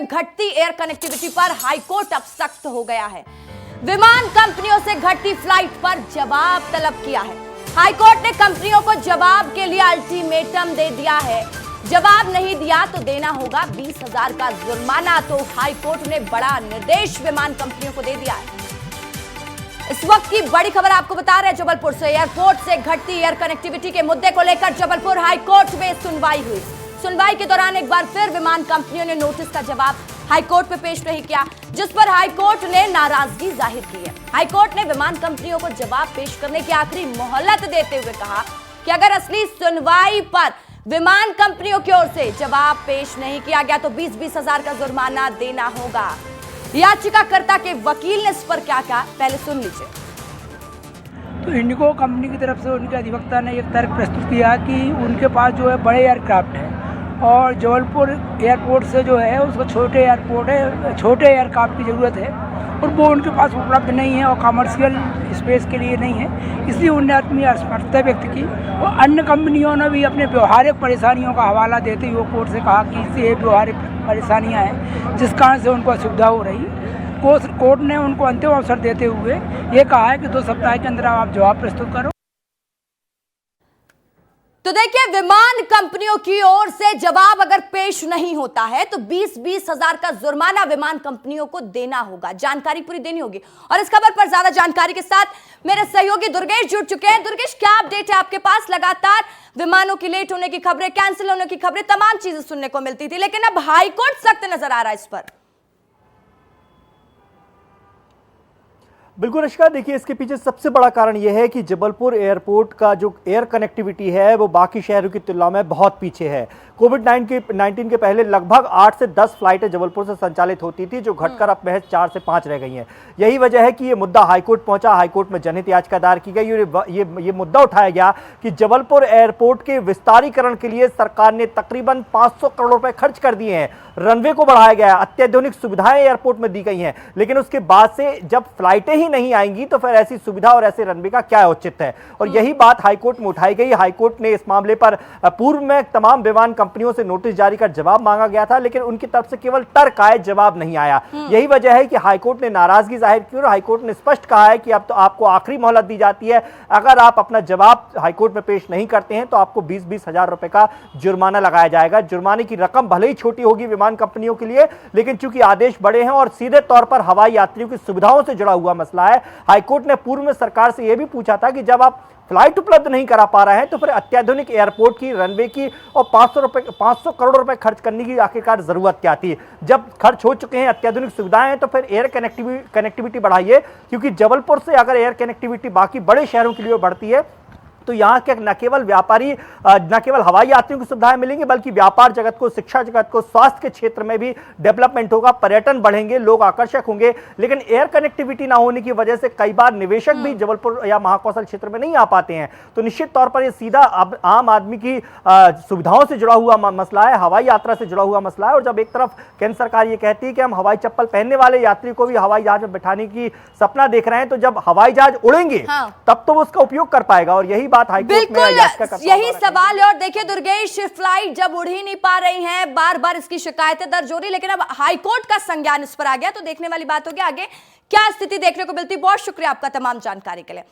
घटती air connectivity पर high court अब सख्त हो गया है। विमान कंपनियों से घटती फ्लाइट पर जवाब तलब किया है। हाईकोर्ट ने कंपनियों को जवाब के लिए अल्टीमेटम दे दिया है। जवाब नहीं दिया तो देना होगा 20,000 का जुर्माना। तो हाईकोर्ट ने बड़ा निर्देश विमान कंपनियों को दे दिया है। इस वक्त की बड़ी खबर आपको बता रहे हैं जबलपुर से। एयरपोर्ट से घटती एयर कनेक्टिविटी के मुद्दे को लेकर जबलपुर हाईकोर्ट में सुनवाई हुई। सुनवाई के दौरान एक बार फिर विमान कंपनियों ने नोटिस का जवाब हाईकोर्ट में पेश नहीं किया, जिस पर हाईकोर्ट ने नाराजगी जाहिर की है। हाईकोर्ट ने विमान कंपनियों को जवाब पेश करने की आखिरी मोहलत देते हुए कहा कि अगर असली सुनवाई पर विमान कंपनियों की ओर से जवाब पेश नहीं किया गया तो 20-20 हजार का जुर्माना देना होगा। याचिकाकर्ता के वकील ने इस पर क्या कहा, पहले सुन लीजिए। तो इंडिगो कंपनी की तरफ से उनके अधिवक्ता ने एक तर्क प्रस्तुत किया कि उनके पास जो है बड़े एयरक्राफ्ट हैं और जबलपुर एयरपोर्ट से जो है उसको छोटे एयरक्राफ्ट की ज़रूरत है और वो उनके पास उपलब्ध नहीं है और कमर्शियल स्पेस के लिए नहीं है। इसलिए उन्होंने अपनी असमर्थता व्यक्त की और अन्य कंपनियों ने भी अपने व्यवहारिक परेशानियों का हवाला देते हुए कोर्ट से कहा कि इससे व्यवहारिक परेशानियां हैं जिस कारण से उनको असुविधा हो रही। कोर्ट ने उनको अंतिम अवसर देते हुए ये कहा है कि 2 सप्ताह के अंदर आप जवाब प्रस्तुत करो। तो देखिए, विमान कंपनियों की ओर से जवाब अगर पेश नहीं होता है तो 20-20 हजार का जुर्माना विमान कंपनियों को देना होगा। जानकारी पूरी देनी होगी। और इस खबर पर ज्यादा जानकारी के साथ मेरे सहयोगी दुर्गेश जुड़ चुके हैं। दुर्गेश, क्या अपडेट है आपके पास? लगातार विमानों की लेट होने की खबरें, कैंसिल होने की खबरें, तमाम चीजें सुनने को मिलती थी, लेकिन अब हाईकोर्ट सख्त नजर आ रहा है इस पर। बिल्कुल रिश्का, देखिए इसके पीछे सबसे बड़ा कारण यह है कि जबलपुर एयरपोर्ट का जो एयर कनेक्टिविटी है वो बाकी शहरों की तुलना में बहुत पीछे है। कोविड-19 के पहले लगभग 8 से 10 फ्लाइटें जबलपुर से संचालित होती थी, जो घटकर अब महज 4 से 5 रह गई हैं। यही वजह है कि ये मुद्दा हाईकोर्ट पहुंचा। हाईकोर्ट में जनहित याचिका दायर की गई और ये मुद्दा उठाया गया कि जबलपुर एयरपोर्ट के विस्तारीकरण के लिए सरकार ने तकरीबन 500 करोड़ रुपए खर्च कर दिए हैं। रनवे को बढ़ाया गया है, अत्याधुनिक सुविधाएं एयरपोर्ट में दी गई हैं, लेकिन उसके बाद से जब फ्लाइटें ही नहीं आएंगी तो फिर ऐसी सुविधा और ऐसे रनवे का क्या औचित्य है। और यही बात हाईकोर्ट में उठाई गई। हाईकोर्ट ने इस मामले पर पूर्व में तमाम विमान कंपनियों से नोटिस जारी कर जवाब मांगा गया था, लेकिन उनकी तरफ से केवल तर्क आए, जवाब नहीं आया। यही वजह है कि हाईकोर्ट ने नाराजगी जाहिर की और हाईकोर्ट ने स्पष्ट कहा है कि अब तो आपको आखिरी मोहलत दी जाती है। अगर आप अपना जवाब हाईकोर्ट में पेश नहीं करते हैं तो आपको 20-20 हजार रुपए का जुर्माना लगाया जाएगा। जुर्माने की रकम भले ही छोटी होगी विमान कंपनियों के लिए, लेकिन चूंकि आदेश बड़े हैं और सीधे तौर पर हवाई यात्रियों की सुविधाओं से जुड़ा हुआ मसला है। हाईकोर्ट ने पूर्व में सरकार से यह भी पूछा था कि जब आप फ्लाइट उपलब्ध नहीं करा पा रहे हैं तो फिर अत्याधुनिक एयरपोर्ट की रनवे की और 500 करोड़ रुपए खर्च करने की आखिरकार जरूरत क्या थी। जब खर्च हो चुके हैं, अत्याधुनिक सुविधाएं हैं, तो फिर एयर कनेक्टिविटी बढ़ाइए, क्योंकि जबलपुर से अगर एयर कनेक्टिविटी बाकी बड़े शहरों के लिए बढ़ती है तो यहाँ के न केवल व्यापारी, न केवल हवाई यात्रियों की सुविधाएं मिलेंगी, बल्कि व्यापार जगत को, शिक्षा जगत को, स्वास्थ्य के क्षेत्र में भी डेवलपमेंट होगा, पर्यटन बढ़ेंगे, लोग आकर्षक होंगे। लेकिन एयर कनेक्टिविटी ना होने की वजह से कई बार निवेशक भी जबलपुर या महाकौशल क्षेत्र में नहीं आ पाते हैं। तो निश्चित तौर पर यह सीधा आम आदमी की सुविधाओं से जुड़ा हुआ मसला है, हवाई यात्रा से जुड़ा हुआ मसला है। और जब एक तरफ केंद्र सरकार ये कहती है कि हम हवाई चप्पल पहनने वाले यात्री को भी हवाई जहाज में बैठाने की सपना देख रहे हैं, तो जब हवाई जहाज उड़ेंगे तब तो वो उसका उपयोग कर पाएगा। और यही बिल्कुल यही सवाल है। और देखिए दुर्गेश, फ्लाइट जब उड़ ही नहीं पा रही हैं, बार बार इसकी शिकायतें दर्ज हो रही, लेकिन अब हाईकोर्ट का संज्ञान इस पर आ गया, तो देखने वाली बात होगी आगे क्या स्थिति देखने को मिलती। बहुत शुक्रिया आपका तमाम जानकारी के लिए।